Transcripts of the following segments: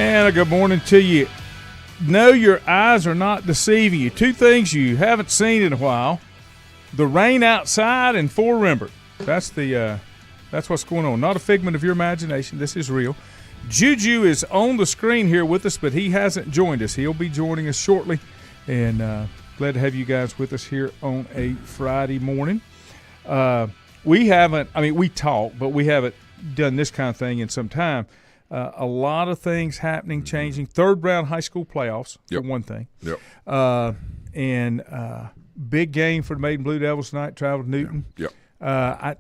And a good morning to you. No, your eyes are not deceiving you. Two things you haven't seen in a while: the rain outside and Fort Rembert. That's what's going on. Not a figment of your imagination. This is real. Juju is on the screen here with us, but he hasn't joined us. He'll be joining us shortly, and glad to have you guys with us here on a Friday morning. We talk, but we haven't done this kind of thing in some time. A lot of things happening, changing. Third-round high school playoffs, for one thing. Yep. And big game for the Maiden Blue Devils tonight, travel to Newton. Yep. I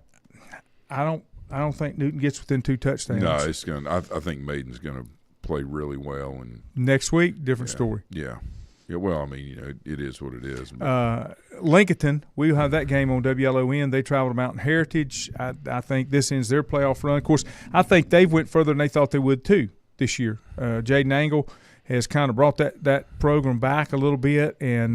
don't think Newton gets within 2 touchdowns. No, it's going. I think Maiden's going to play really well. And next week, different story. Yeah. Yeah. Well, I mean, it is what it is. Lincolnton, we'll have that game on WLON. They travel to Mountain Heritage. I think this ends their playoff run. Of course, I think they've went further than they thought they would too this year. Jaden Angle has kind of brought that program back a little bit, and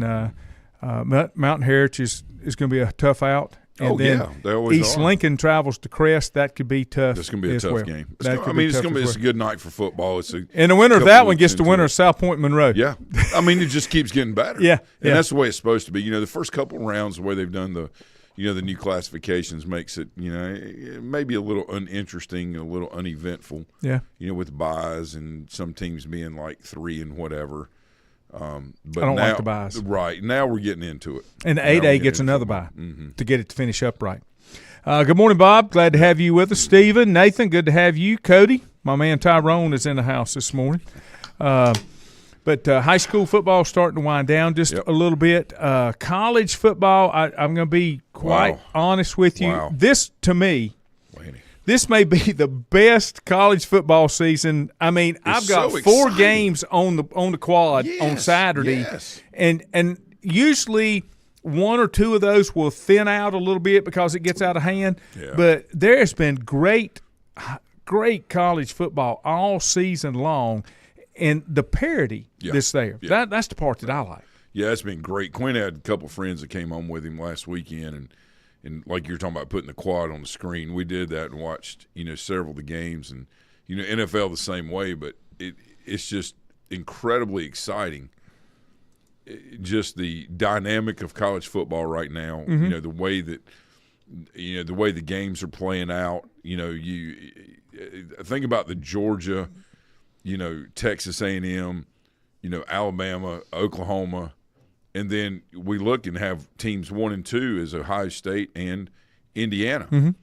Mountain Heritage is going to be a tough out. And they always East are. Lincoln travels to Crest. That could be tough. It's going to be a tough game. It's a good night for football. And the winner of that one gets the winner of South Point Monroe. Yeah. I mean, it just keeps getting better. Yeah. And that's the way it's supposed to be. You know, the first couple of rounds, the way they've done the new classifications makes it, maybe a little uninteresting, a little uneventful. Yeah. With buys and some teams being like 3 and whatever. But I don't like the buys. Right. Now we're getting into it. And the 8A gets another bye to get it to finish up right. Good morning, Bob. Glad to have you with us. Stephen, Nathan, good to have you. Cody, my man Tyrone is in the house this morning. But high school football starting to wind down just a little bit. College football, I'm going to be quite honest with you. Wow. This, to me, this may be the best college football season. I mean, I've got 4 games on the quad on Saturday, and usually 1 or 2 of those will thin out a little bit because it gets out of hand. Yeah. But there has been great college football all season long, and the parity that's there. Yeah. That's the part that I like. Yeah, it's been great. Quinn had a couple of friends that came home with him last weekend, and like you're talking about putting the quad on the screen, we did that and watched, several of the games. And, NFL the same way, but it's just incredibly exciting. Just the dynamic of college football right now, the way that, the way the games are playing out. You think about the Georgia, Texas A&M, Alabama, Oklahoma. And then we look and have teams 1 and 2 as Ohio State and Indiana.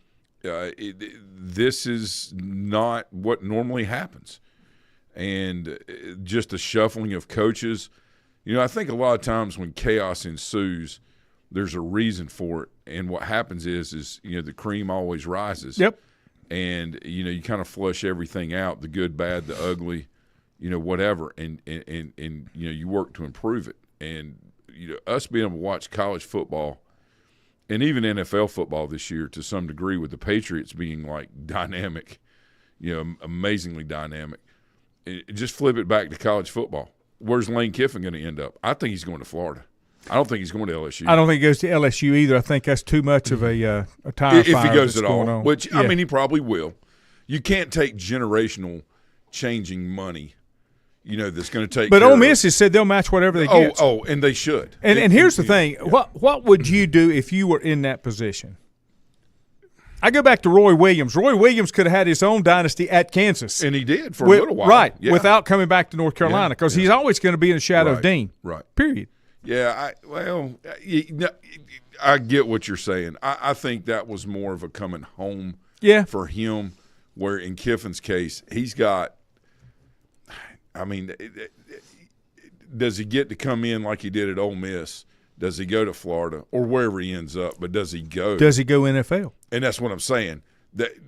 This is not what normally happens. And just the shuffling of coaches. I think a lot of times when chaos ensues, there's a reason for it. And what happens is the cream always rises. Yep. And, you kind of flush everything out, the good, bad, the ugly, whatever. And you work to improve it. And, us being able to watch college football and even NFL football this year to some degree, with the Patriots being like dynamic, amazingly dynamic, just flip it back to college football. Where's Lane Kiffin going to end up? I think he's going to Florida. I don't think he's going to LSU. I don't think he goes to LSU either. I think that's too much of a tire if fire he goes at all. On. Which, I mean, he probably will. You can't take generational changing money. That's going to take. But Ole Miss has said they'll match whatever they get. Oh, and they should. And here's the thing: what would you do if you were in that position? I go back to Roy Williams. Roy Williams could have had his own dynasty at Kansas, and he did for a little while, right? Yeah. Without coming back to North Carolina, because he's always going to be in the shadow of Dean. Right. Period. Yeah. I get what you're saying. I think that was more of a coming home. For him, where in Kiffin's case, he's got. I mean, does he get to come in like he did at Ole Miss? Does he go to Florida or wherever he ends up? But does he go? Does he go NFL? And that's what I'm saying.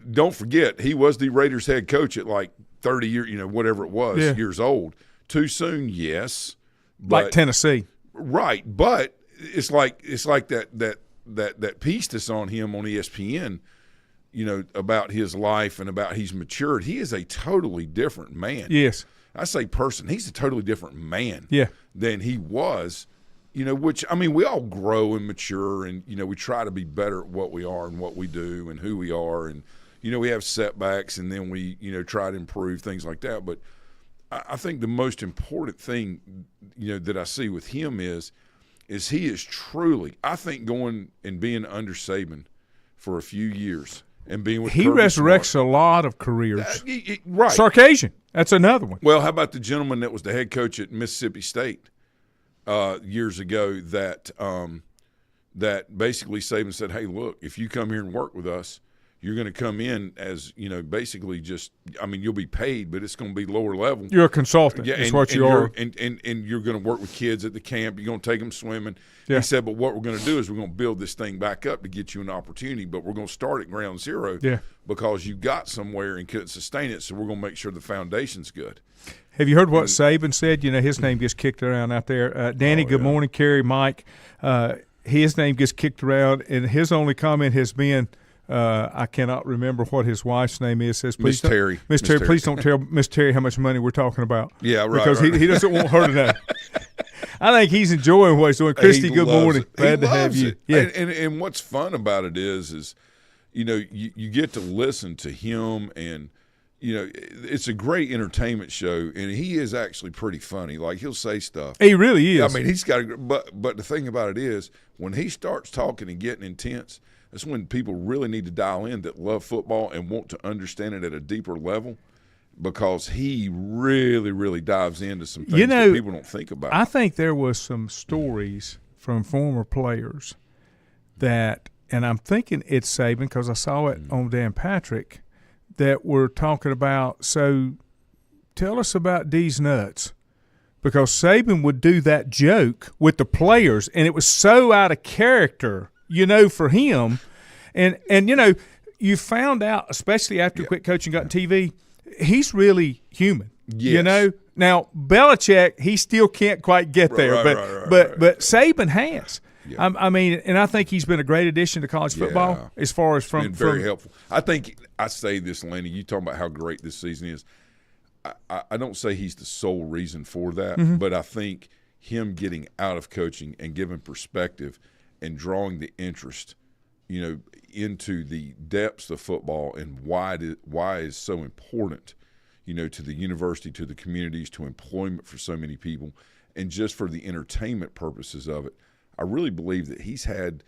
Don't forget, he was the Raiders head coach at like 30 years, whatever it was, years old. Too soon, yes. But, like Tennessee. Right. But it's like that piece that's on him on ESPN, about his life and about he's matured. He is a totally different man. Yes. I say person, he's a totally different man than he was, which, I mean, we all grow and mature and, we try to be better at what we are and what we do and who we are. And, we have setbacks and then we, try to improve, things like that. But I think the most important thing, that I see with him is he is truly, I think, going and being under Saban for a few years and being with he Kirby resurrects Smart. a lot of careers. Right. Sarkisian, that's another one. Well, how about the gentleman that was the head coach at Mississippi State years ago that basically Saban said, hey, look, if you come here and work with us, you're going to come in as, basically just – you'll be paid, but it's going to be lower level. You're a consultant. Yeah, that's what you are. And you're going to work with kids at the camp. You're going to take them swimming. Yeah. He said, but what we're going to do is we're going to build this thing back up to get you an opportunity, but we're going to start at ground zero because you got somewhere and couldn't sustain it, so we're going to make sure the foundation's good. Have you heard what Saban said? His name gets kicked around out there. Danny, good morning. Kerry, Mike. His name gets kicked around, and his only comment has been – I cannot remember what his wife's name is. Says, Miss Terry. Miss Terry, please don't tell Miss Terry how much money we're talking about. Yeah, right. Because right. He doesn't want her to know. I think he's enjoying what he's doing. Christy, good morning. Glad to have you. Yeah. And what's fun about it is you get to listen to him, and it's a great entertainment show, and he is actually pretty funny. Like, he'll say stuff. He really is. He's got but the thing about it is when he starts talking and getting intense, that's when people really need to dial in that love football and want to understand it at a deeper level, because he really, really dives into some things that people don't think about. I think there was some stories from former players that, and I'm thinking it's Saban because I saw it on Dan Patrick, that were talking about, so tell us about D's nuts. Because Saban would do that joke with the players, and it was so out of character – for him. And you found out, especially after he quit coaching, got on TV, he's really human. Yes. Now, Belichick, he still can't quite get there, but Saban has. Yeah. And I think he's been a great addition to college football as far as from – very helpful. I think I say this, Lanny, you talking about how great this season is. I don't say he's the sole reason for that, but I think him getting out of coaching and giving perspective – and drawing the interest, into the depths of football and why is so important, to the university, to the communities, to employment for so many people, and just for the entertainment purposes of it. I really believe that he's had,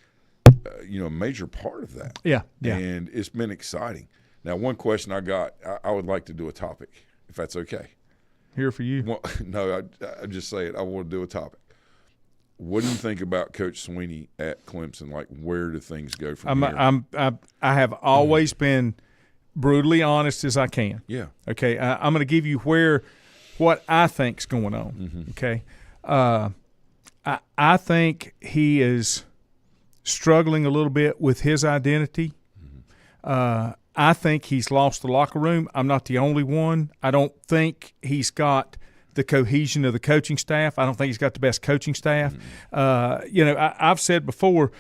a major part of that. Yeah. And it's been exciting. Now, one question I got, I would like to do a topic, if that's okay. Here for you. Well, no, I just say it. I want to do a topic. What do you think about Coach Sweeney at Clemson? Like, where do things go from here? I have always been brutally honest as I can. Yeah. Okay. I'm going to give you what I think's going on. Mm-hmm. Okay. I think he is struggling a little bit with his identity. Mm-hmm. I think he's lost the locker room. I'm not the only one. I don't think he's got the cohesion of the coaching staff. I don't think he's got the best coaching staff. I've said before,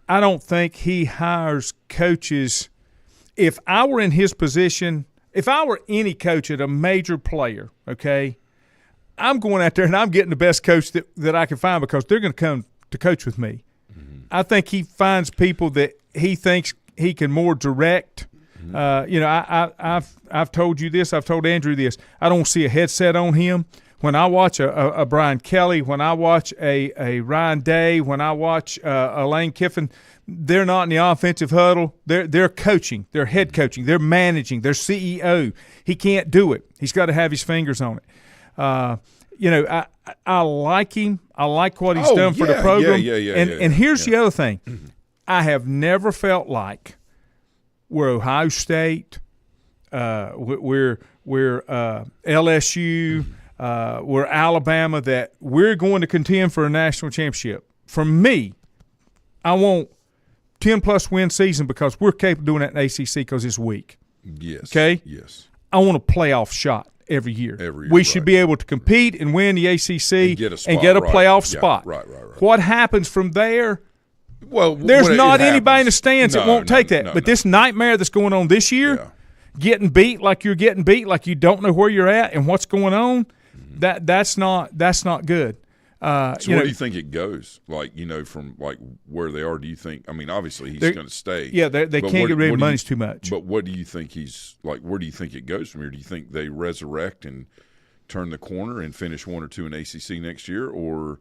I don't think he hires coaches. If I were in his position, if I were any coach at a major player, okay, I'm going out there and I'm getting the best coach that I can find because they're going to come to coach with me. Mm-hmm. I think he finds people that he thinks he can more direct. I've told you this. I've told Andrew this. I don't see a headset on him. When I watch a Brian Kelly, when I watch a Ryan Day, when I watch a Lane Kiffin, they're not in the offensive huddle. They're coaching. They're head coaching. They're managing. They're CEO. He can't do it. He's got to have his fingers on it. I like him. I like what he's done for the program. And here's the other thing. I have never felt like we're Ohio State, we're LSU, we're Alabama, that we're going to contend for a national championship. For me, I want 10-plus win season because we're capable of doing that in ACC because it's weak. Yes. Okay? Yes. I want a playoff shot every year. Every year, we should be able to compete and win the ACC and get a playoff spot. Right. What happens from there – well, there's not anybody in the stands that won't take that. But this nightmare that's going on this year, getting beat like you're getting beat, like you don't know where you're at and what's going on, that's not good. So where do you think it goes? Like, from like where they are, do you think? I mean, obviously he's going to stay. Yeah, they can't get rid of money's too much. But what do you think he's like? Where do you think it goes from here? Do you think they resurrect and turn the corner and finish 1 or 2 in ACC next year, or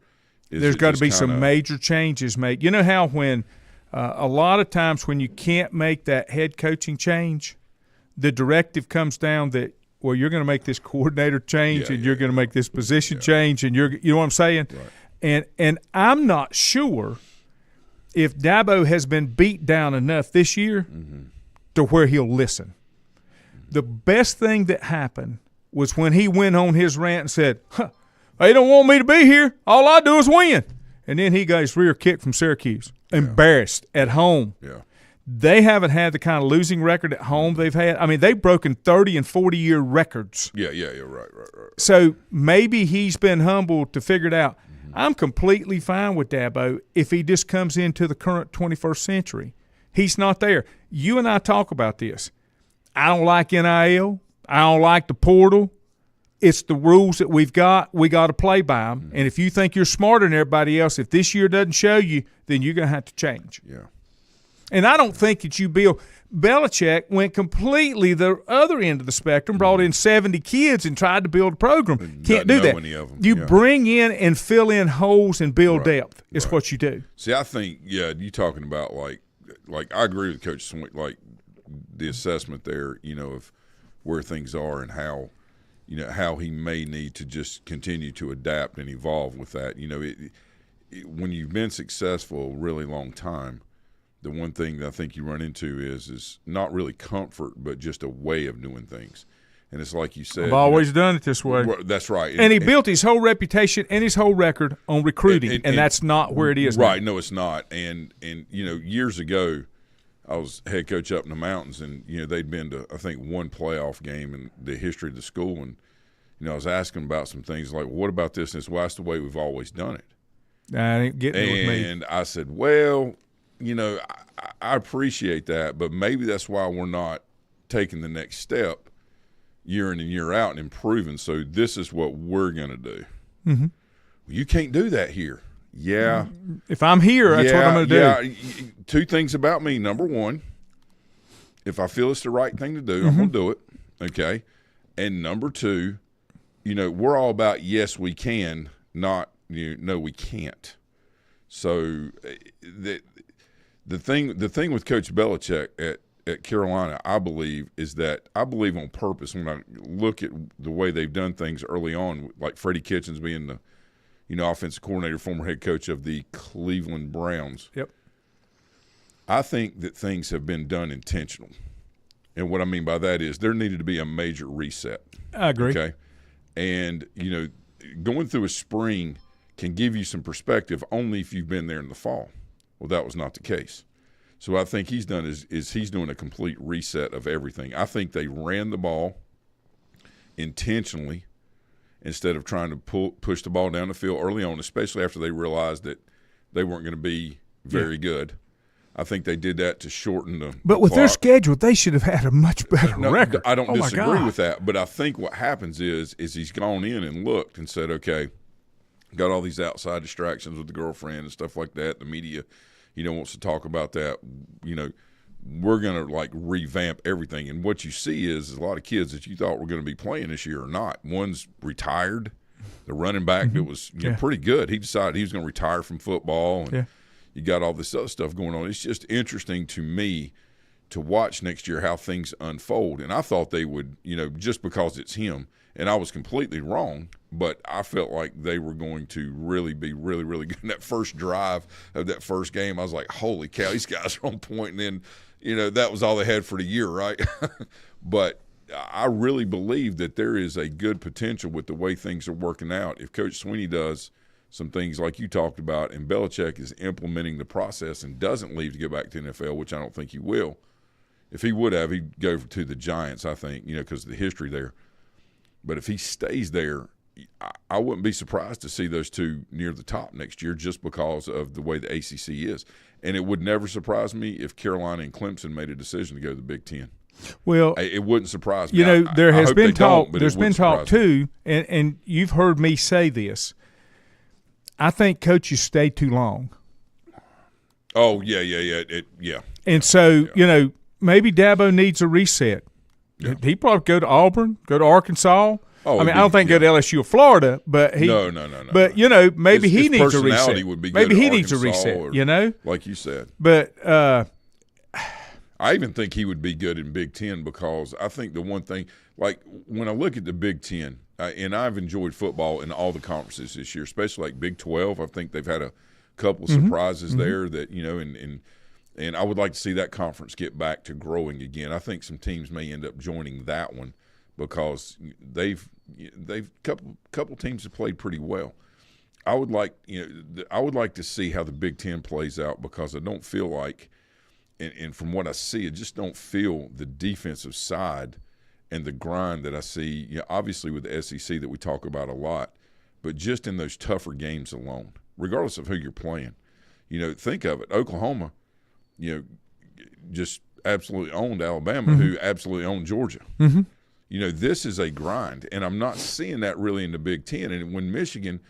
there's got to be some major changes made? You know how when a lot of times when you can't make that head coaching change, the directive comes down that, well, you're going to make this coordinator change you're going to make this position change, and you know what I'm saying? Right. And I'm not sure if Dabo has been beat down enough this year to where he'll listen. The best thing that happened was when he went on his rant and said, they don't want me to be here. All I do is win. And then he got his rear kick from Syracuse. Embarrassed at home. Yeah. They haven't had the kind of losing record at home they've had. I mean, they've broken 30- and 40-year records. Yeah, right. So maybe he's been humbled to figure it out. I'm completely fine with Dabo if he just comes into the current 21st century. He's not there. You and I talk about this. I don't like NIL. I don't like the portal. It's the rules that we've got. We got to play by them. And if you think you're smarter than everybody else, if this year doesn't show you, then you're going to have to change. Yeah. And I don't think that Belichick went completely the other end of the spectrum, brought in 70 kids and tried to build a program. Can't do that. You bring in and fill in holes and build depth is what you do. See, I think, you talking about like I agree with Coach Swing, like the assessment there, of where things are and how he may need to just continue to adapt and evolve with that. When you've been successful a really long time, the one thing that I think you run into is not really comfort, but just a way of doing things. And it's like you said. I've always done it this way. That's right. And he built his whole reputation and his whole record on recruiting, and that's not where it is now. Right. No, it's not. And years ago, I was head coach up in the mountains, and, they'd been to, I think, one playoff game in the history of the school. And, I was asking about some things like, what about this? And it's, well, that's the way we've always done it. I ain't getting it with me. And I said, well, I appreciate that, but maybe that's why we're not taking the next step year in and year out and improving. So this is what we're going to do. Mm-hmm. You can't do that here. Yeah. If I'm here, that's what I'm going to do. Two things about me. Number one, if I feel it's the right thing to do, I'm going to do it. Okay. And number two, we're all about yes, we can, not no, we can't. So the thing with Coach Belichick at Carolina, I believe, is that I believe on purpose when I look at the way they've done things early on, like Freddie Kitchens being the offensive coordinator, former head coach of the Cleveland Browns. Yep. I think that things have been done intentional. And what I mean by that is there needed to be a major reset. I agree. Okay. And, going through a spring can give you some perspective only if you've been there in the fall. Well, that was not the case. So what I think he's done is he's doing a complete reset of everything. I think they ran the ball intentionally instead of trying to push the ball down the field early on, especially after they realized that they weren't going to be very good. I think they did that to shorten the But with clock. Their schedule, they should have had a much better record. I don't disagree with that, but I think what happens is he's gone in and looked and said, okay, got all these outside distractions with the girlfriend and stuff like that. The media, wants to talk about that. We're going to, revamp everything. And what you see is a lot of kids that you thought were going to be playing this year are not. One's retired. The running back that was pretty good. He decided he was going to retire from football, and you got all this other stuff going on. It's just interesting to me to watch next year how things unfold. And I thought they would, just because it's him, and I was completely wrong, but I felt like they were going to really be really, really good. In that first drive of that first game, I was like, holy cow, these guys are on point. And then, that was all they had for the year, right? But I really believe that there is a good potential with the way things are working out. If Coach Sweeney does some things like you talked about and Belichick is implementing the process and doesn't leave to go back to the NFL, which I don't think he will. If he would have, he'd go to the Giants, I think, because of the history there. But if he stays there, I wouldn't be surprised to see those two near the top next year just because of the way the ACC is. And it would never surprise me if Carolina and Clemson made a decision to go to the Big Ten. Well, it wouldn't surprise me. There has been talk. There's been talk too, and you've heard me say this. I think coaches stay too long. Oh yeah. And so maybe Dabo needs a reset. Yeah. He probably go to Auburn, go to Arkansas, Oh, I mean, I don't think go to LSU or Florida, but he. No. But maybe his he needs a personality reset. would be good Maybe he at needs a Arkansas reset. or, like you said. But I even think he would be good in Big Ten because I think the one thing, like when I look at the Big Ten, and I've enjoyed football in all the conferences this year, especially like Big 12. I think they've had a couple of surprises there that and I would like to see that conference get back to growing again. I think some teams may end up joining that one because they've couple teams have played pretty well. I would like to see how the Big Ten plays out because I don't feel like. And from what I see, I just don't feel the defensive side and the grind that I see, obviously with the SEC that we talk about a lot, but just in those tougher games alone, regardless of who you're playing. Think of it. Oklahoma, just absolutely owned Alabama, who absolutely owned Georgia. Mm-hmm. This is a grind, and I'm not seeing that really in the Big Ten. And when Michigan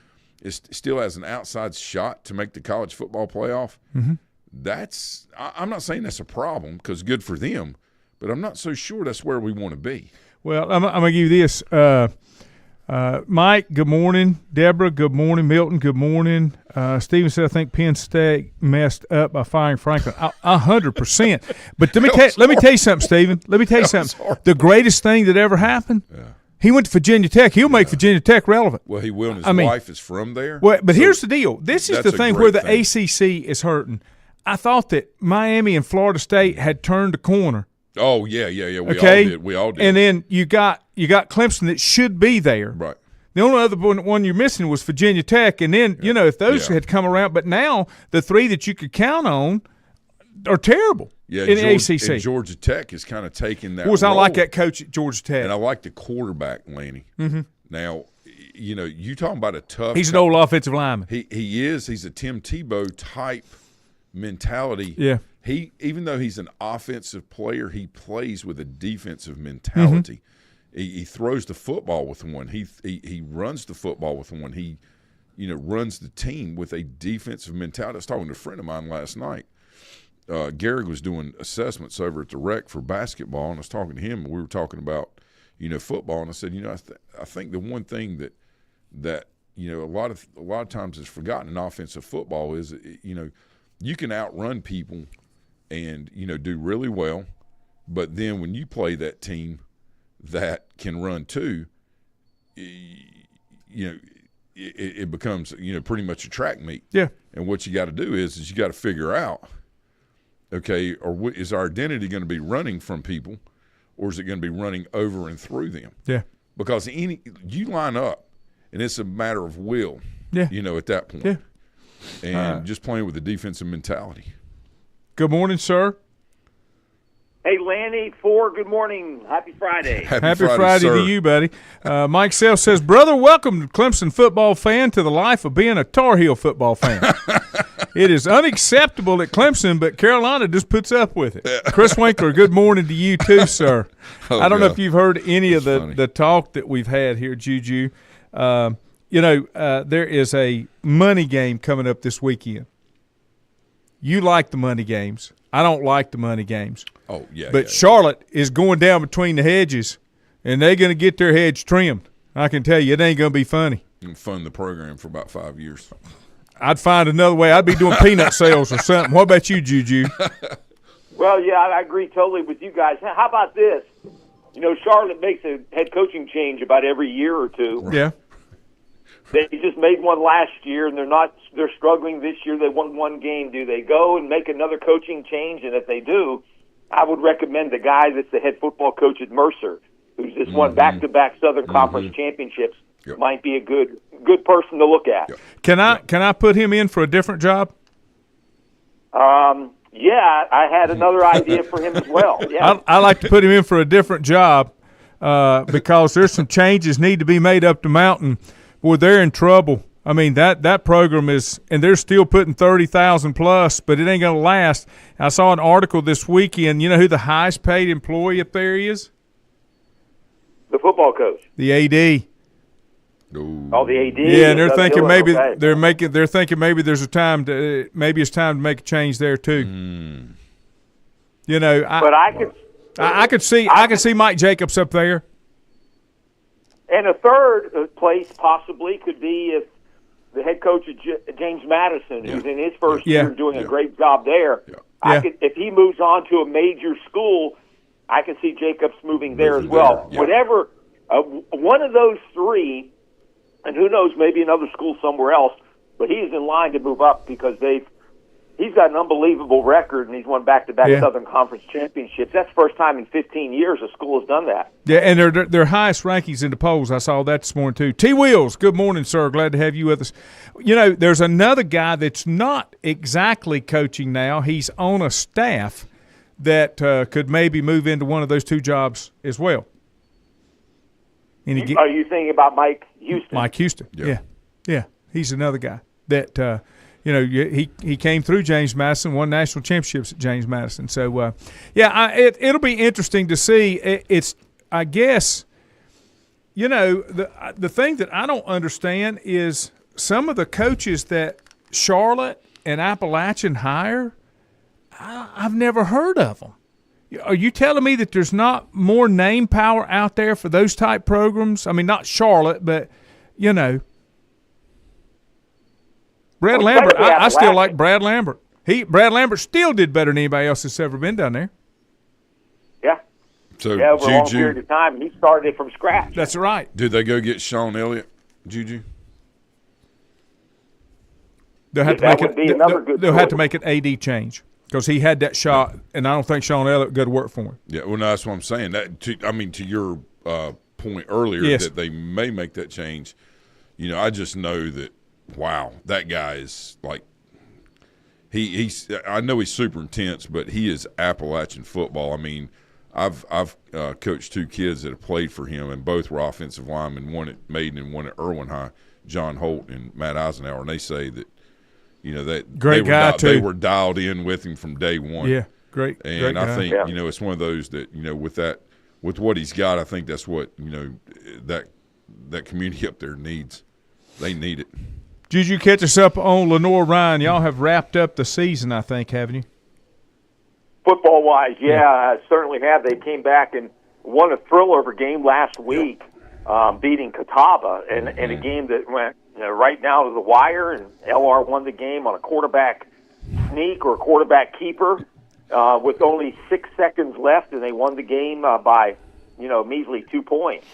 still has an outside shot to make the college football playoff, I'm not saying that's a problem because good for them, but I'm not so sure that's where we want to be. Well, I'm going to give you this. Mike, good morning. Deborah, good morning. Milton, good morning. Steven said, I think Penn State messed up by firing Franklin. 100%. But let me tell you something, Steven. Let me tell you something. The greatest thing that ever happened, he went to Virginia Tech. He'll make Virginia Tech relevant. Well, he will, and his wife is from there. Well, but here's the deal. This is the thing where the ACC is hurting. I thought that Miami and Florida State had turned the corner. Oh, yeah. We all did. And then you got Clemson that should be there. Right. The only other one you're missing was Virginia Tech. And then, if those had come around. But now the three that you could count on are terrible in the ACC. And Georgia Tech is kind of taking that I like that coach at Georgia Tech. And I like the quarterback, Lanny. Mm-hmm. Now, you talking about a tough – He's an old offensive lineman. He is. He's a Tim Tebow type mentality. Yeah. Even though he's an offensive player, he plays with a defensive mentality. Mm-hmm. He throws the football with one. He runs the football with one. He, runs the team with a defensive mentality. I was talking to a friend of mine last night. Gary was doing assessments over at the Rec for basketball, and I was talking to him, and we were talking about, football. And I said, I think the one thing that a lot of times is forgotten in offensive football is, you can outrun people and, do really well. But then when you play that team that can run too, it becomes, pretty much a track meet. Yeah. And what you got to do is you got to figure out, okay, or is our identity going to be running from people or is it going to be running over and through them? Yeah. Because you line up and it's a matter of will, yeah. At that point. Yeah. And just playing with the defensive mentality. Good morning, sir. Hey, Lanny, good morning. Happy Friday. Happy Friday to you, buddy. Mike Self says, brother, welcome, Clemson football fan, to the life of being a Tar Heel football fan. It is unacceptable at Clemson, but Carolina just puts up with it. Chris Winkler, good morning to you too, sir. I don't know if you've heard any of the talk that we've had here, Juju. There is a money game coming up this weekend. You like the money games. I don't like the money games. Oh, yeah. But Charlotte is going down between the hedges, and they're going to get their hedge trimmed. I can tell you, it ain't going to be funny. You can fund the program for about 5 years. I'd find another way. I'd be doing peanut sales or something. What about you, Juju? Well, yeah, I agree totally with you guys. How about this? Charlotte makes a head coaching change about every year or two. Yeah. They just made one last year, and they're struggling this year. They won one game. Do they go and make another coaching change? And if they do, I would recommend the guy that's the head football coach at Mercer, who's just won back-to-back Southern Conference championships, might be a good person to look at. Yep. Can I put him in for a different job? Yeah, I had another idea for him as well. Yeah. I like to put him in for a different job because there's some changes need to be made up the mountain. Boy, they're in trouble. I mean, that program is – and they're still putting 30,000 plus, but it ain't going to last. I saw an article this weekend. You know who the highest paid employee up there is? The football coach. The AD. Oh, the AD. Yeah, and they're thinking maybe they're thinking maybe there's a time to maybe it's time to make a change there too. But I could see Mike Jacobs up there. And a third place possibly could be if the head coach of James Madison, who's in his first year, doing a great job there. Yeah. If he moves on to a major school, I can see Jacobs moving there as well. Yeah. Whatever, one of those three, and who knows, maybe another school somewhere else, but he's in line to move up because he's got an unbelievable record, and he's won back-to-back Southern Conference championships. That's the first time in 15 years a school has done that. Yeah, and their highest rankings in the polls. I saw that this morning too. T. Wheels, good morning, sir. Glad to have you with us. You know, there's another guy that's not exactly coaching now. He's on a staff that could maybe move into one of those two jobs as well. Are you thinking about Mike Houston? Mike Houston, yeah. He's another guy that he came through James Madison, won national championships at James Madison. So, it'll be interesting to see. I guess, the thing that I don't understand is some of the coaches that Charlotte and Appalachian hire, I've never heard of them. Are you telling me that there's not more name power out there for those type programs? I mean, not Charlotte, but, Brad Lambert, I still like Brad Lambert. Brad Lambert still did better than anybody else that's ever been down there. Yeah. So over a long period of time, and he started it from scratch. That's right. Did they go get Sean Elliott, Juju? They'll have to make an AD change because he had that shot, and I don't think Sean Elliott would go to work for him. Yeah, well, no, that's what I'm saying. To your point earlier that they may make that change, I just know that. Wow, that guy is like he's. I know he's super intense, but he is Appalachian football. I mean, I've coached two kids that have played for him, and both were offensive linemen. One at Maiden and one at Irwin High. John Holt and Matt Eisenhower, and they say that they were dialed in with him from day one. Yeah, great. And I think it's one of those that with what he's got, I think that's what that community up there needs. They need it. Did you catch us up on Lenore Ryan? Y'all have wrapped up the season, I think, haven't you? Football-wise, I certainly have. They came back and won a thrill-over game last week, beating Catawba, and a game that went right now to the wire, and LR won the game on a quarterback sneak or a quarterback keeper with only 6 seconds left, and they won the game by, measly 2 points.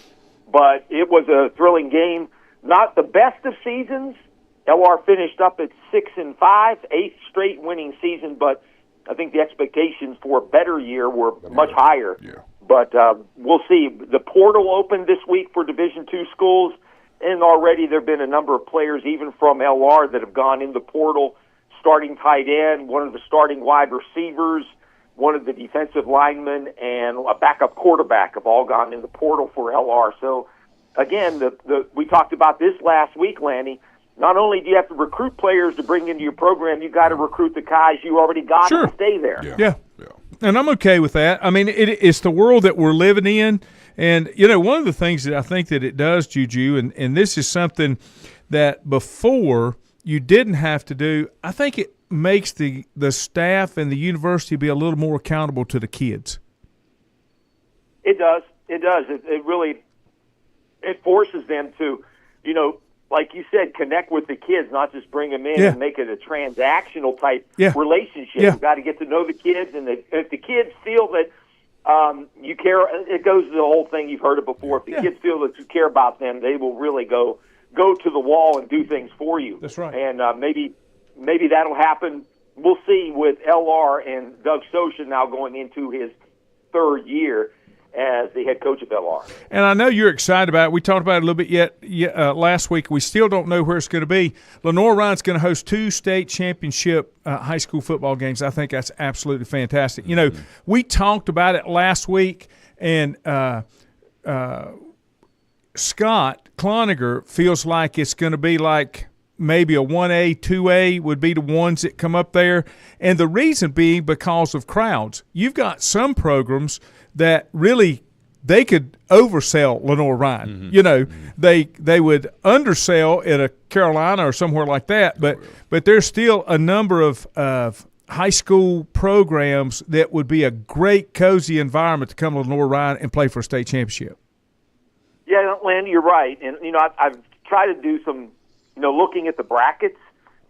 But it was a thrilling game. Not the best of seasons. LR finished up at 6-5, 8th straight winning season, but I think the expectations for a better year were much higher. Yeah. But we'll see. The portal opened this week for Division II schools, and already there have been a number of players, even from LR, that have gone in the portal, starting tight end, one of the starting wide receivers, one of the defensive linemen, and a backup quarterback have all gone in the portal for LR. So, again, we talked about this last week, Lanny. Not only do you have to recruit players to bring into your program, you got to recruit the guys you already got to stay there. Yeah. And I'm okay with that. I mean, it's the world that we're living in. And, one of the things that I think that it does, Juju, and this is something that before you didn't have to do, I think it makes the staff and the university be a little more accountable to the kids. It does. It really forces them to, like you said, connect with the kids, not just bring them in and make it a transactional type relationship. Yeah. You've got to get to know the kids, and if the kids feel that you care, it goes to the whole thing. You've heard it before. If the kids feel that you care about them, they will really go to the wall and do things for you. That's right. And maybe that'll happen. We'll see with LR and Doug Sosha now going into his third year as the head coach of LR. And I know you're excited about it. We talked about it a little bit last week. We still don't know where it's going to be. Lenore Ryan's going to host 2 state championship high school football games. I think that's absolutely fantastic. We talked about it last week, and Scott Cloniger feels like it's going to be like maybe a 1A, 2A would be the ones that come up there. And the reason being because of crowds. You've got some programs that really they could oversell Lenore Ryan. They would undersell at a Carolina or somewhere like that, but there's still a number of high school programs that would be a great, cozy environment to come to Lenore Ryan and play for a state championship. Yeah, Landy, you're right. And, I've tried to do some, looking at the brackets.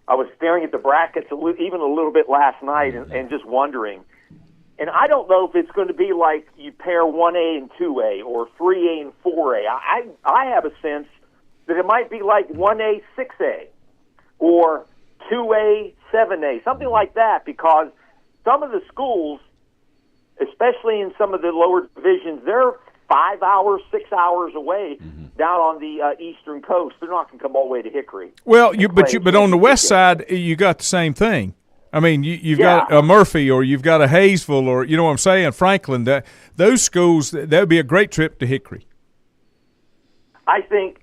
I was staring at the brackets even a little bit last night and just wondering. And I don't know if it's going to be like you pair 1A and 2A or 3A and 4A. I have a sense that it might be like 1A, 6A or 2A, 7A, something like that, because some of the schools, especially in some of the lower divisions, they're 5 hours, 6 hours away down on the eastern coast. They're not going to come all the way to Hickory. Well, but on the west side, you got the same thing. I mean, you've got a Murphy, or you've got a Hayesville, or you know what I'm saying, Franklin. Those schools, that would be a great trip to Hickory. I think,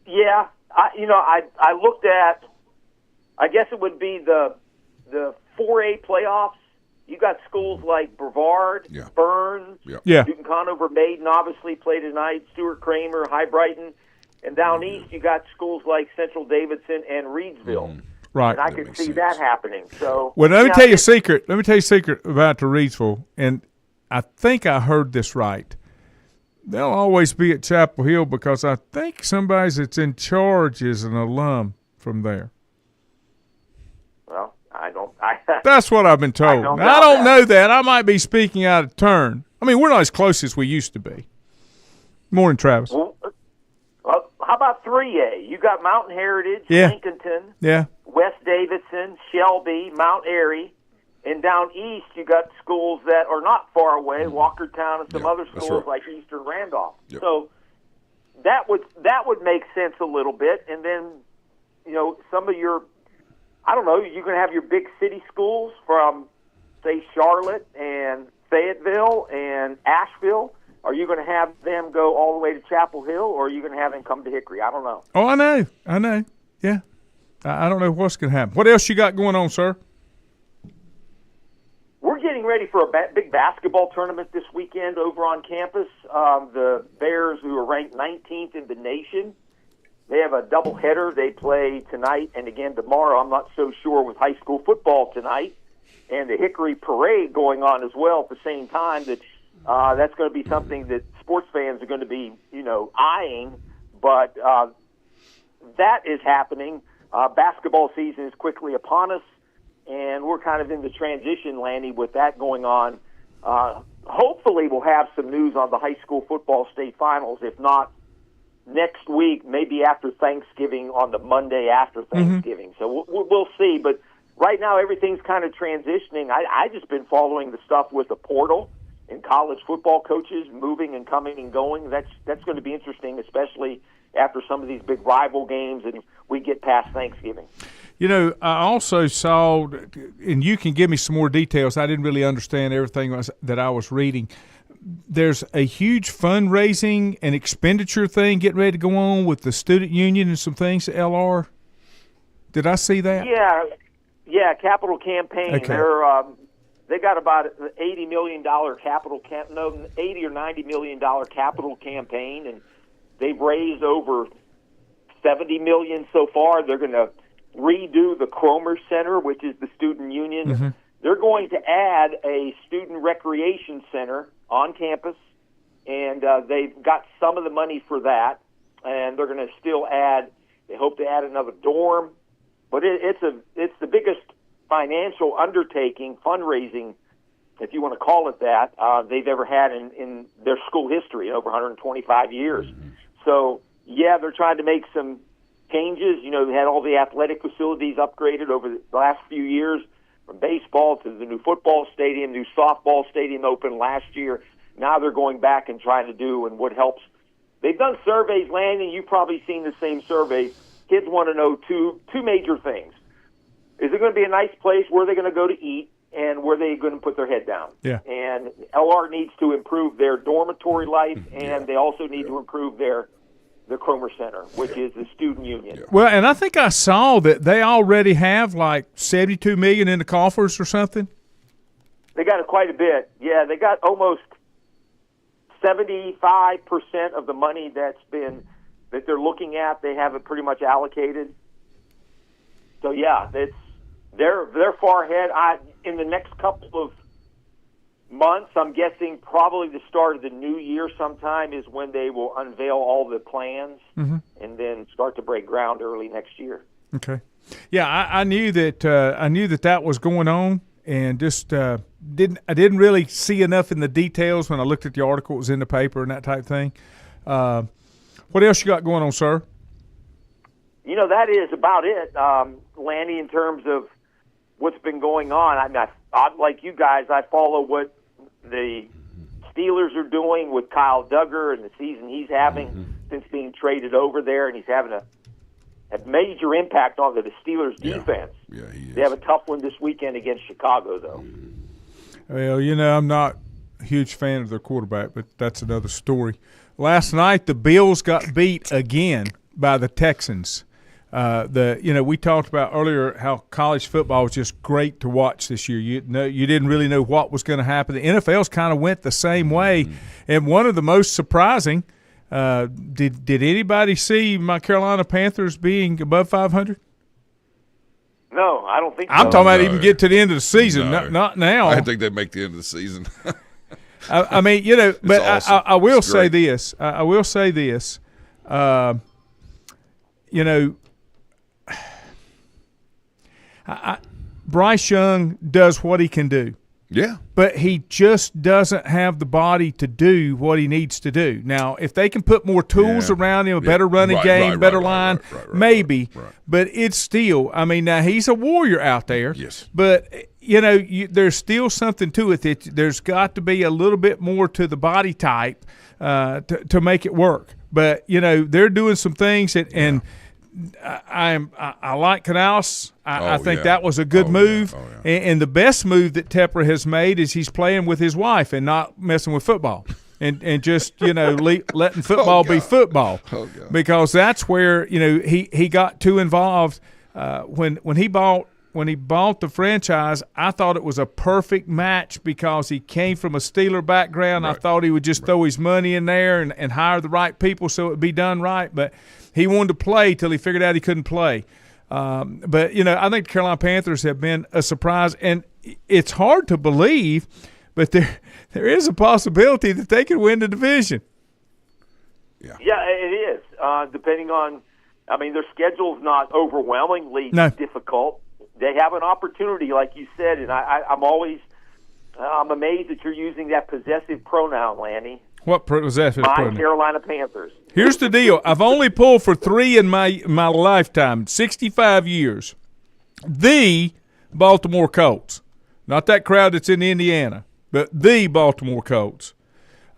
yeah. I looked at, I guess it would be the 4A playoffs. You got schools like Brevard, Burns, Newton Conover, Maiden obviously play tonight, Stuart Kramer, High Brighton, and down east you got schools like Central Davidson and Reedsville. Right. And I could see that happening. So, well, let me tell you a secret. Let me tell you a secret about the Reedsville, and I think I heard this right. They'll always be at Chapel Hill because I think somebody that's in charge is an alum from there. Well, that's what I've been told. I don't know that. I might be speaking out of turn. I mean, we're not as close as we used to be. Morning, Travis. Well, how about 3A? You got Mountain Heritage, Lincolnton, West Davidson, Shelby, Mount Airy, and down east you got schools that are not far away, Walkertown and some other schools like Eastern Randolph. Yep. So that would make sense a little bit. And then, some of your, I don't know, you're going to have your big city schools from, say, Charlotte and Fayetteville and Asheville. Are you going to have them go all the way to Chapel Hill, or are you going to have them come to Hickory? I don't know. Oh, I know. Yeah. I don't know what's going to happen. What else you got going on, sir? We're getting ready for a big basketball tournament this weekend over on campus. The Bears, who are ranked 19th in the nation, they have a doubleheader. They play tonight and again tomorrow. I'm not so sure with high school football tonight, and the Hickory Parade going on as well at the same time. That's going to be something that sports fans are going to be, eyeing. But that is happening. Basketball season is quickly upon us, and we're kind of in the transition, Lanny, with that going on. Hopefully we'll have some news on the high school football state finals. If not, next week, maybe after Thanksgiving, on the Monday after Thanksgiving. So we'll see. But right now everything's kind of transitioning. I just been following the stuff with the portal and college football coaches moving and coming and going. That's going to be interesting, especially after some of these big rival games and we get past Thanksgiving. I also saw, and you can give me some more details. I didn't really understand everything that I was reading. There's a huge fundraising and expenditure thing getting ready to go on with the student union and some things at LR. Did I see that? Yeah, capital campaign. Okay. They got about $80 million capital $80 or $90 million capital campaign, and they've raised over $70 million so far. They're going to redo the Cromer Center, which is the student union. Mm-hmm. They're going to add a student recreation center on campus, and they've got some of the money for that, and they're going to still add. They hope to add another dorm, but it's the biggest financial undertaking, fundraising, if you want to call it that, they've ever had in their school history in over 125 years. Mm-hmm. So, they're trying to make some changes. They had all the athletic facilities upgraded over the last few years, from baseball to the new football stadium, new softball stadium opened last year. Now they're going back and trying to do, and what helps. They've done surveys, Landon, you've probably seen the same survey. Kids want to know two major things. Is it going to be a nice place? Where are they going to go to eat? And where are they going to put their head down? Yeah. And LR needs to improve their dormitory life, and they also need to improve the Cromer Center, which is the student union. Yeah. Well, and I think I saw that they already have like $72 million in the coffers or something. They got quite a bit. Yeah, they got almost 75% of the money that they're looking at. They have it pretty much allocated. So they're far ahead. In the next couple of months. I'm guessing probably the start of the new year sometime is when they will unveil all the plans and then start to break ground early next year. Okay. Yeah, I knew that that was going on, and just didn't really see enough in the details when I looked at the article. It was in the paper and that type of thing. What else you got going on, sir? That is about it, Lanny, in terms of what's been going on. I mean, like you guys, I follow what the Steelers are doing with Kyle Duggar and the season he's having since being traded over there, and he's having a major impact on the Steelers' defense. Yeah, he is. They have a tough one this weekend against Chicago, though. Well, I'm not a huge fan of their quarterback, but that's another story. Last night, the Bills got beat again by the Texans. We talked about earlier how college football was just great to watch this year. You didn't really know what was going to happen. The NFL's kind of went the same way, and one of the most surprising. Did anybody see my Carolina Panthers being above 500? No, I don't think so. I'm talking about even get to the end of the season, not now. I think they'd make the end of the season. I mean, but awesome. I will say this. I will say this. Bryce Young does what he can do. Yeah. But he just doesn't have the body to do what he needs to do. Now, if they can put more tools around him, a better running game, better line, maybe. Right. But it's still, I mean, now he's a warrior out there. Yes. But, there's still something to it. There's got to be a little bit more to the body type to make it work. But, they're doing some things and I like Canales. I think that was a good move. Yeah. Oh, yeah. And the best move that Tepper has made is he's playing with his wife and not messing with football. And just, letting football be football. Because that's where, he got too involved. When he bought the franchise, I thought it was a perfect match because he came from a Steeler background. Right. I thought he would just throw his money in there and hire the right people so it would be done right. But he wanted to play till he figured out he couldn't play. But I think the Carolina Panthers have been a surprise. And it's hard to believe, but there is a possibility that they could win the division. Yeah, it is. Depending on – their schedule's not overwhelmingly difficult. They have an opportunity, like you said, and I'm amazed that you're using that possessive pronoun, Lanny. What possessive pronoun? My Carolina Panthers. Here's the deal. I've only pulled for 3 in my lifetime, 65 years. The Baltimore Colts. Not that crowd that's in Indiana, but the Baltimore Colts.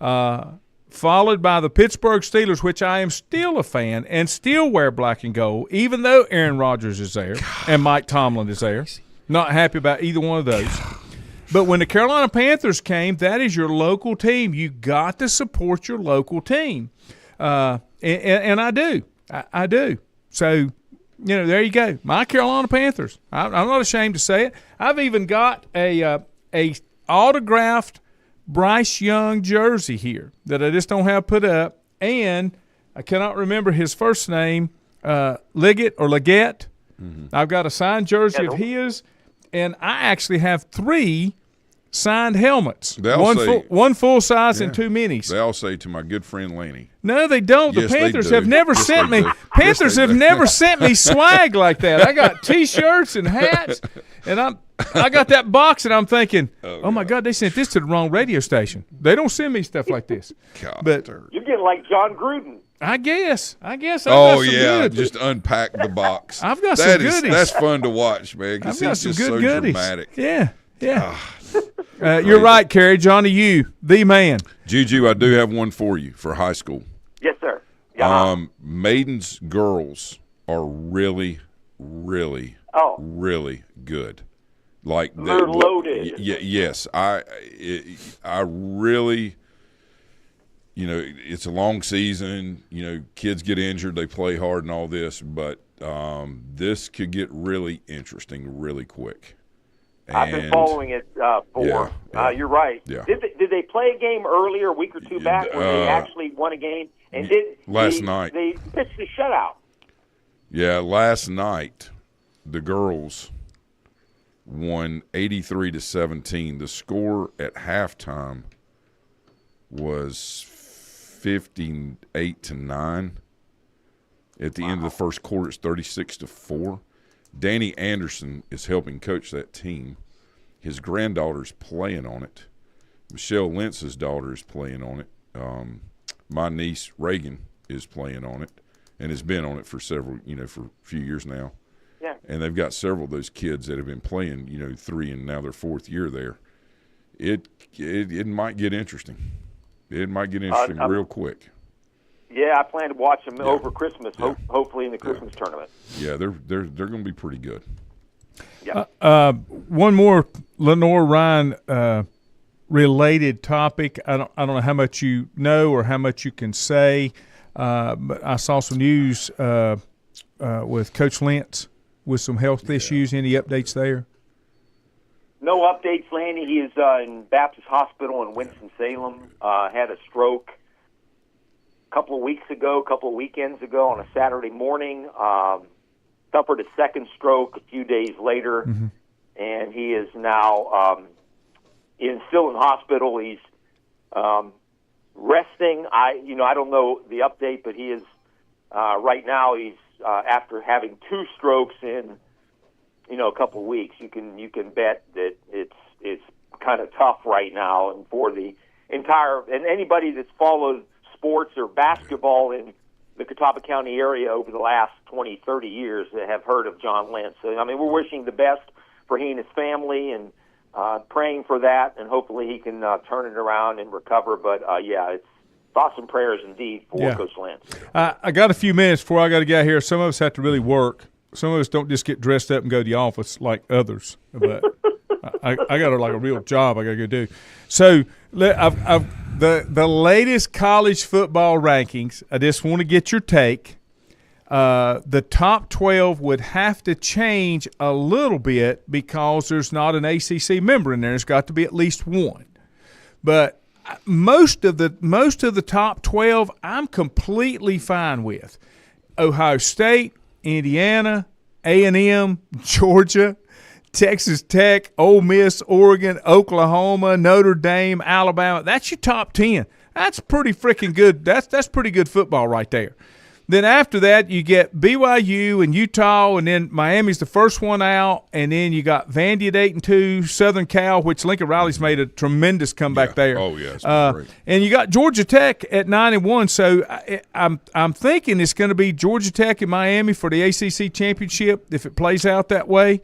Followed by the Pittsburgh Steelers, which I am still a fan and still wear black and gold, even though Aaron Rodgers is there and Mike Tomlin is there. Not happy about either one of those. But when the Carolina Panthers came, that is your local team. You got to support your local team. And I do. I do. So, there you go. My Carolina Panthers. I'm not ashamed to say it. I've even got a autographed Bryce Young jersey here that I just don't have put up. And I cannot remember his first name, Liggett or Leggett. Mm-hmm. I've got a signed jersey of his. And I actually have 3 signed helmets. One full size and 2 minis. They all say to my good friend Lanny. No, they don't. Yes, the Panthers they do. have never sent me. Panthers have never sent me swag like that. I got T-shirts and hats, and I got that box, and I'm thinking, oh my God, they sent this to the wrong radio station. They don't send me stuff like this. But you're getting like John Gruden. I guess. I've got some good. Just unpack the box. I've got some goodies. That's fun to watch, man. Because he's just so goodies. Dramatic. Yeah. You're right, Kerry. Johnny, you, the man. Juju, I do have one for you for high school. Yes, sir. Maiden's girls are really, really, really good. Like they're loaded. Yes, I really. It's a long season. Kids get injured, they play hard, and all this. But this could get really interesting really quick. I've been following it you're right. Yeah. Did they play a game earlier, a week or two back, where they actually won a game? And last night they pitched a shutout. Yeah, last night the girls won 83-17. The score at halftime was 58-9. At the end of the first quarter, it's 36-4. Danny Anderson is helping coach that team. His granddaughter's playing on it. Michelle Lentz's daughter is playing on it. My niece Reagan is playing on it and has been on it for for a few years now. Yeah. And they've got several of those kids that have been playing, 3 and now their 4th year there. It might get interesting. It might get interesting real quick. Yeah, I plan to watch them over Christmas. Yeah. Hopefully in the Christmas tournament. Yeah, they're going to be pretty good. Yeah. One more Lenore Ryan related topic. I don't know how much you know or how much you can say, but I saw some news with Coach Lentz with some health issues. Any updates there? No updates, Lanny. He is in Baptist Hospital in Winston-Salem. Had a stroke a couple of weekends ago on a Saturday morning. Suffered a second stroke a few days later, and he is now still in hospital. He's resting. I don't know the update, but he is right now. He's after having 2 strokes in a couple of weeks. You can bet that it's kind of tough right now, and for the entire and anybody that's followed sports or basketball in the Catawba County area over the last 20, 30 years that have heard of John Lentz. So, we're wishing the best for he and his family and praying for that, and hopefully he can turn it around and recover. But, it's thoughts and prayers indeed for Coach Lentz. I got a few minutes before I got to get out here. Some of us have to really work. Some of us don't just get dressed up and go to the office like others. But I got a real job I got to go do. So I've the latest college football rankings. I just want to get your take. The top 12 would have to change a little bit because there's not an ACC member in there. There's got to be at least one. But most of the top 12, I'm completely fine with. Ohio State, Indiana, A&M, Georgia, Texas Tech, Ole Miss, Oregon, Oklahoma, Notre Dame, Alabama. That's your top 10. That's pretty freaking good. That's pretty good football right there. Then after that, you get BYU and Utah, and then Miami's the first one out, and then you got Vandy at 8-2, Southern Cal, which Lincoln Riley's made a tremendous comeback there. Oh yeah, it's been great. And you got Georgia Tech at 9-1. So I'm thinking it's going to be Georgia Tech and Miami for the ACC championship if it plays out that way,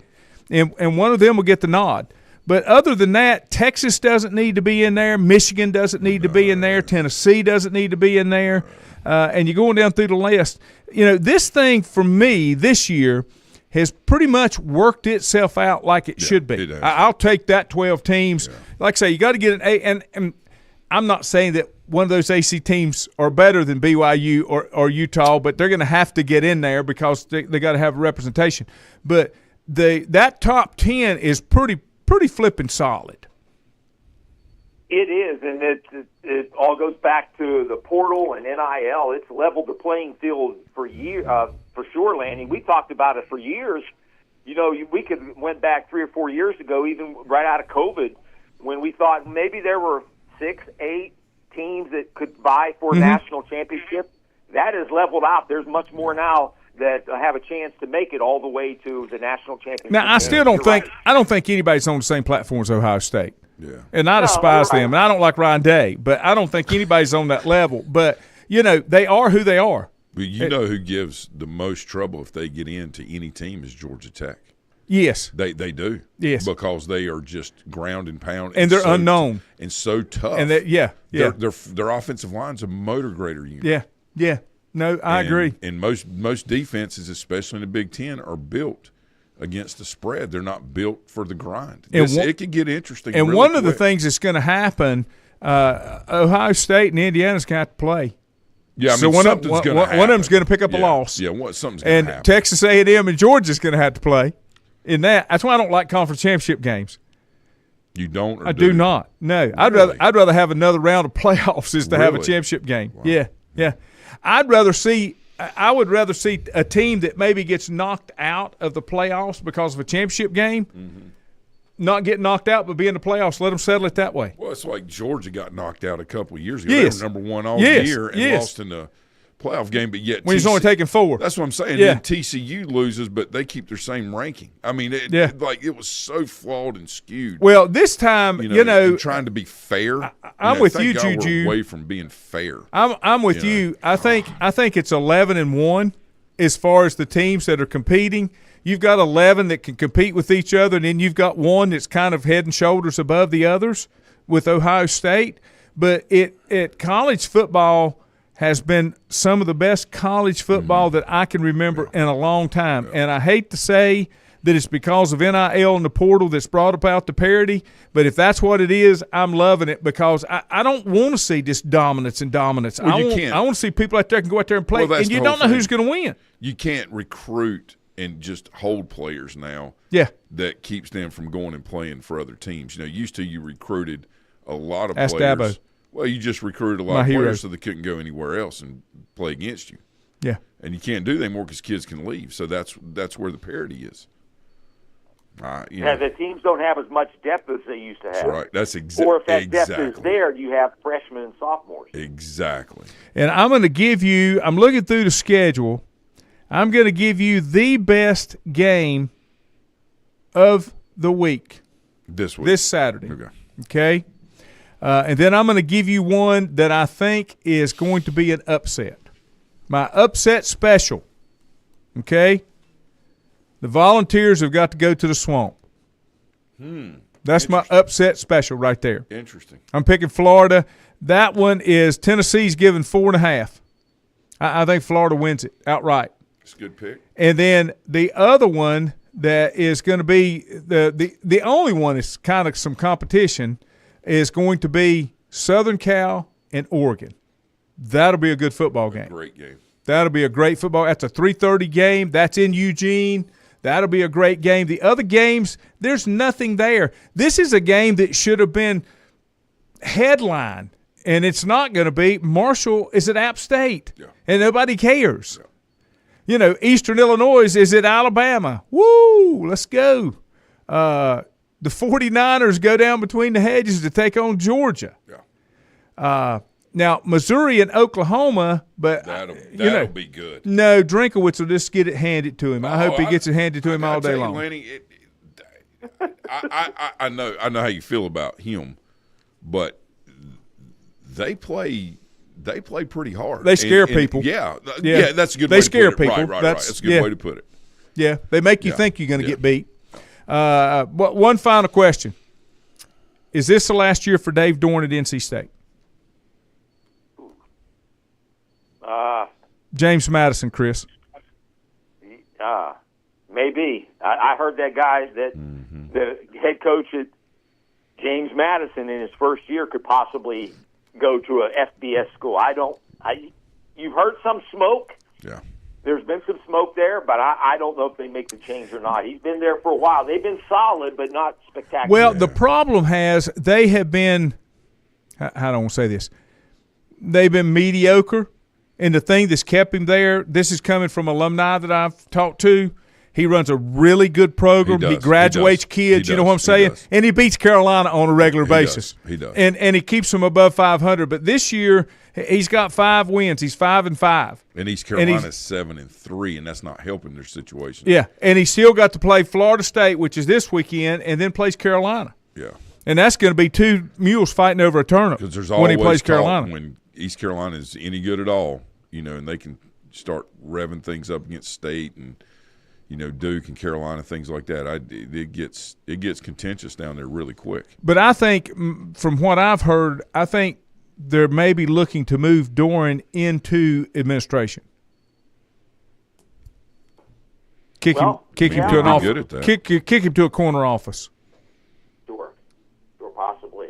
and one of them will get the nod. But other than that, Texas doesn't need to be in there. Michigan doesn't need to be in there. Tennessee doesn't need to be in there. And you're going down through the list. This thing for me this year has pretty much worked itself out like it should be. I'll take that 12 teams. Yeah. Like I say, you got to get an A. And I'm not saying that one of those AC teams are better than BYU or Utah, but they're going to have to get in there because they got to have a representation. But that top 10 is pretty flipping solid. It is, and it all goes back to the portal and NIL. It's leveled the playing field for sure, Lanny. We talked about it for years. We went back 3 or 4 years ago, even right out of COVID, when we thought maybe there were 6, 8 teams that could vie for a national championship. That is leveled out. There's much more now that have a chance to make it all the way to the national championship. Now, I still don't think I don't think anybody's on the same platform as Ohio State. Yeah. And I despise them, and I don't like Ryan Day, but I don't think anybody's on that level. But, they are who they are. But who gives the most trouble if they get into any team is Georgia Tech. Yes. They do. Yes. Because they are just ground and pound. And they're unknown. And so tough. And Their offensive line's a motor grader unit. Yeah. No, I agree. And most defenses, especially in the Big Ten, are built against the spread. They're not built for the grind. It could get interesting. And really one of quick. the things that's going to happen, Ohio State and Indiana's going to have to play. Yeah, so something's going to happen. One of them's going to pick up a loss. Yeah, something's going to happen. And Texas A&M and Georgia's going to have to play in that. That's why I don't like conference championship games. You don't? Or I do not. No, really? I'd rather have another round of playoffs is to have a championship game. Wow. Yeah. I would rather see a team that maybe gets knocked out of the playoffs because of a championship game not get knocked out but be in the playoffs. Let them settle it that way. Well, it's like Georgia got knocked out a couple of years ago. Yes. They were number one all Yes. year and Yes. lost in the playoff game, but yet When he's only taking 4. That's what I'm saying. Yeah. Then TCU loses, but they keep their same ranking. I mean, it was so flawed and skewed. Well, this time, and trying to be fair. I'm with thank you, God we're Juju. away from being fair. I'm with you. I think it's 11-1 as far as the teams that are competing. You've got 11 that can compete with each other, and then you've got one that's kind of head and shoulders above the others with Ohio State. But college football has been some of the best college football that I can remember in a long time. And I hate to say that it's because of NIL and the portal that's brought about the parity, but if that's what it is, I'm loving it because I don't want to see this dominance. Well, I want to see people out there can go out there and play, and you don't know who's going to win. You can't recruit and just hold players now. Yeah. That keeps them from going and playing for other teams. Used to you recruited a lot of Ask players. Dabo. Well, you just recruited a lot of players so they couldn't go anywhere else and play against you. Yeah. And you can't do that anymore because kids can leave. So that's where the parity is. The teams don't have as much depth as they used to have. That's right. That's exactly. Or if that depth is there, you have freshmen and sophomores. Exactly. And I'm going to give you – I'm looking through the schedule. I'm going to give you the best game of the week. This week. This Saturday. Okay. And then I'm going to give you one that I think is going to be an upset. My upset special. Okay? The Volunteers have got to go to the Swamp. That's my upset special right there. Interesting. I'm picking Florida. That one is Tennessee's giving 4.5. I think Florida wins it outright. It's a good pick. And then the other one that is going to be the only one is kind of some competition is going to be Southern Cal and Oregon. That'll be a good football game. Great game. That'll be a great football. That's a 3:30 game. That's in Eugene. That'll be a great game. The other games, there's nothing there. This is a game that should have been headline, and it's not going to be. Marshall is at App State, and nobody cares. Yeah. Eastern Illinois is at Alabama. Woo, let's go. The 49ers go down between the hedges to take on Georgia. Yeah. Now, Missouri and Oklahoma, but that'll be good. No, Drinkowitz will just get it handed to him. I hope he gets it handed to him all day long. Lenny, I know how you feel about him, but they play pretty hard. They scare people. Yeah, that's a good way to put it. They scare people. Right. That's a good way to put it. Yeah, they make you think you're going to get beat. One final question. Is this the last year for Dave Dorn at NC State? James Madison, Chris. Maybe. I heard that guy, that the head coach at James Madison in his first year could possibly go to a FBS school. You've heard some smoke. Yeah. There's been some smoke there, but I don't know if they make the change or not. He's been there for a while. They've been solid, but not spectacular. Well, the problem they have been, how do I want to say this? They've been mediocre. And the thing that's kept him there, this is coming from alumni that I've talked to. He runs a really good program. He graduates kids, you know what I'm saying? And he beats Carolina on a regular basis. He does. And he keeps them above 500. But this year, he's got 5 wins. He's 5-5. And East Carolina's 7-3, and that's not helping their situation. Yeah, and he's still got to play Florida State, which is this weekend, and then plays Carolina. Yeah. And that's going to be 2 mules fighting over a turnip when he plays Carolina. When East Carolina is any good at all, and they can start revving things up against State and, Duke and Carolina, things like that. It gets contentious down there really quick. But I think, from what I've heard, I think they're maybe looking to move Doran into administration. Kick him to an office. Kick him to a corner office. Sure, possibly.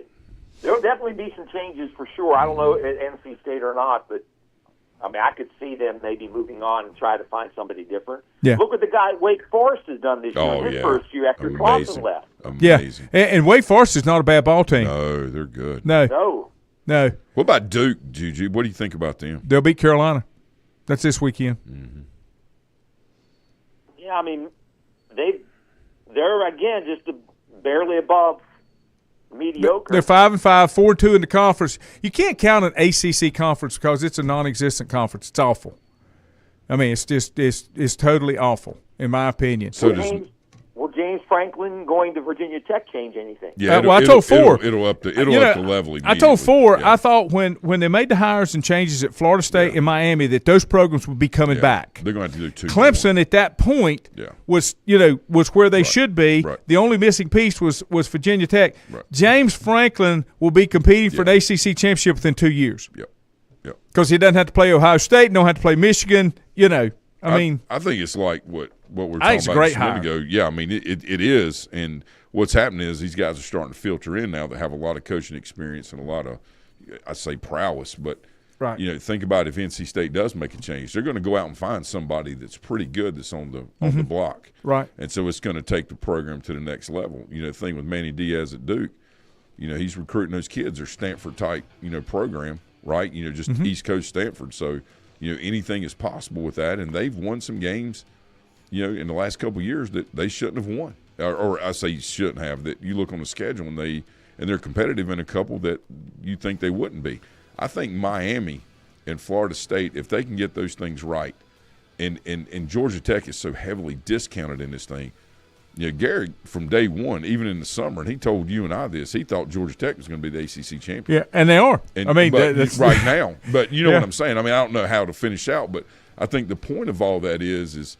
There'll definitely be some changes for sure. I don't know at NC State or not, but I could see them maybe moving on and try to find somebody different. Yeah. Look what the guy at Wake Forest has done this year, his first year after Clausen left. Amazing. Yeah, and Wake Forest is not a bad ball team. No, they're good. No. What about Duke, Juju? What do you think about them? They'll beat Carolina. That's this weekend. Mm-hmm. Yeah, they're, again, just a barely above mediocre. They're 5-5, 4-2 in the conference. You can't count an ACC conference because it's a non-existent conference. It's awful. I mean, it's totally awful in my opinion. So Will James Franklin going to Virginia Tech change anything? Yeah, well, I told four. It'll up the level. I told four. Yeah. I thought when they made the hires and changes at Florida State and Miami that those programs would be coming back. They're going to have to do 2 Clemson more. at that point was where they should be. Right. The only missing piece was Virginia Tech. Right. James Franklin will be competing for an ACC championship within 2 years. Yep. Because he doesn't have to play Ohio State, don't have to play Michigan. I mean, I think it's like what we were I talking think it's a about great just a minute hire. ago. Yeah, I mean it is, and what's happening is these guys are starting to filter in now that have a lot of coaching experience and a lot of, I say prowess, but right. Think about if NC State does make a change, they're going to go out and find somebody that's pretty good that's on the block, Right. And so it's going to take the program to the next level. The thing with Manny Diaz at Duke, he's recruiting those kids. They're Stanford type, program, right? Just East Coast Stanford. So. Anything is possible with that, and they've won some games, in the last couple of years that they shouldn't have won, or I say shouldn't have. That you look on the schedule and they're competitive in a couple that you think they wouldn't be. I think Miami and Florida State, if they can get those things right, and Georgia Tech is so heavily discounted in this thing. Gary from day one, even in the summer, and he told you and I this. He thought Georgia Tech was going to be the ACC champion. Yeah, and they are. That's right now. But you know what I'm saying. I mean, I don't know how to finish out, but I think the point of all that is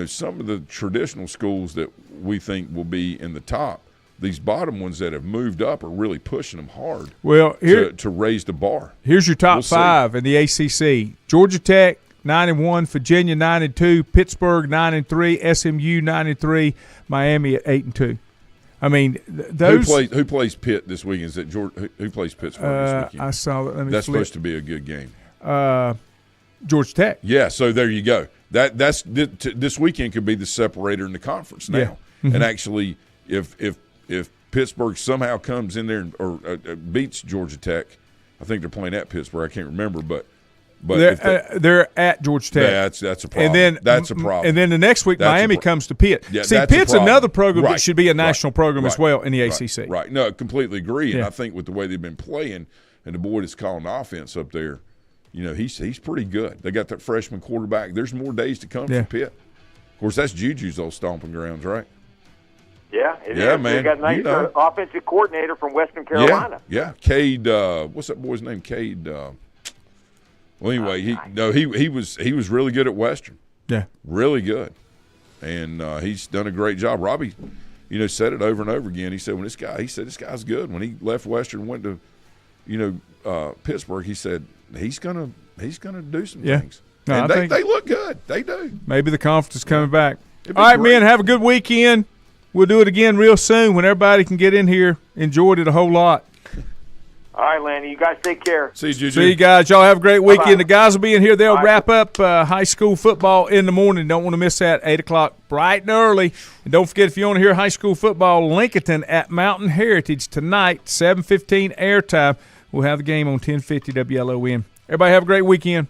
some of the traditional schools that we think will be in the top. These bottom ones that have moved up are really pushing them hard. Well, to raise the bar. Here's your top five in the ACC: Georgia Tech 9-1, Virginia 9-2, Pittsburgh 9-3, SMU 9-3, Miami at 8-2. I mean, those. Who plays Pitt this weekend? Is it Georgia? Who plays Pittsburgh this weekend? I saw that. That's supposed to be a good game. Georgia Tech. Yeah, so there you go. That's this weekend could be the separator in the conference now. Yeah. Mm-hmm. And actually, if Pittsburgh somehow comes in there or beats Georgia Tech, I think they're playing at Pittsburgh. I can't remember, but they're at Georgia Tech. That's a problem. And then that's a problem. And then the next week, Miami comes to Pitt. Yeah, see, Pitt's another program that should be a national program as well in the ACC. Right. No, I completely agree. And I think with the way they've been playing and the boy that's calling the offense up there, he's pretty good. They got that freshman quarterback. There's more days to come for Pitt. Of course, that's Juju's old stomping grounds, right? Yeah, it is. Man. They got a nice offensive coordinator from Western Carolina. Yeah. Cade, what's that boy's name? Cade. Well, anyway, he was really good at Western. Yeah, really good, and he's done a great job. Robbie, said it over and over again. He said this guy's good. When he left Western and went to, Pittsburgh, he said he's gonna do some things. No, and they look good. They do. Maybe the conference is coming back. All right, man. Have a good weekend. We'll do it again real soon when everybody can get in here. Enjoyed it a whole lot. All right, Lanny. You guys take care. See you, Juju. See you guys. Y'all have a great weekend. Bye-bye. The guys will be in here. They'll wrap up high school football in the morning. Don't want to miss that. 8 o'clock, bright and early. And don't forget, if you want to hear high school football, Lincoln at Mountain Heritage tonight, 7:15 airtime. We'll have the game on 1050 WLON. Everybody have a great weekend.